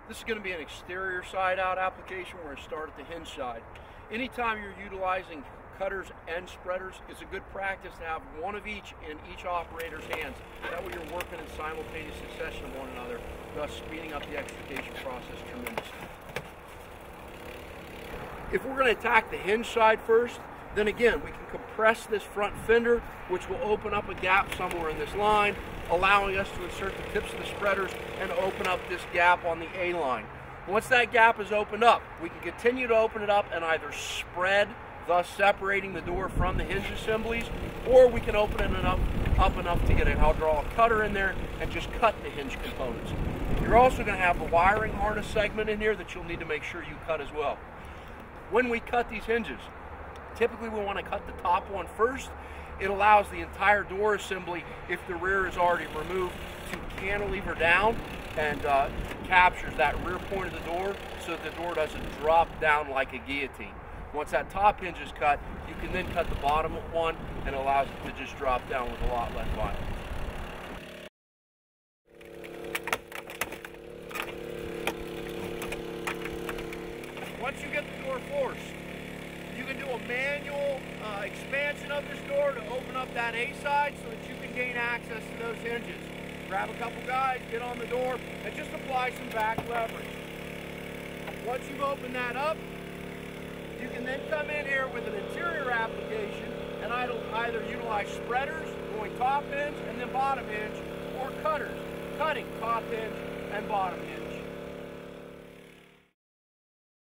This is going to be an exterior side out application. We're going to start at the hinge side. Anytime you're utilizing cutters and spreaders, it's a good practice to have one of each in each operator's hands. That way you're working in simultaneous succession of one another, thus speeding up the extrication process tremendously. If we're going to attack the hinge side first, then again, we can compress this front fender, which will open up a gap somewhere in this line, allowing us to insert the tips of the spreaders and open up this gap on the A line. Once that gap is opened up, we can continue to open it up and either spread, thus separating the door from the hinge assemblies, or we can open it up enough to get a hydraulic cutter in there and just cut the hinge components. You're also going to have the wiring harness segment in here that you'll need to make sure you cut as well. When we cut these hinges, typically we want to cut the top one first. It allows the entire door assembly, if the rear is already removed, to cantilever down and captures that rear point of the door so that the door doesn't drop down like a guillotine. Once that top hinge is cut, you can then cut the bottom one and it allows it to just drop down with a lot less violence. Once you get the door forced, you can do a manual expansion of this door to open up that A side so that you can gain access to those hinges. Grab a couple guys, get on the door, and just apply some back leverage. Once you've opened that up, you can then come in here with an interior application and either utilize spreaders, going top hinge and then bottom hinge, or cutters, cutting top hinge and bottom hinge.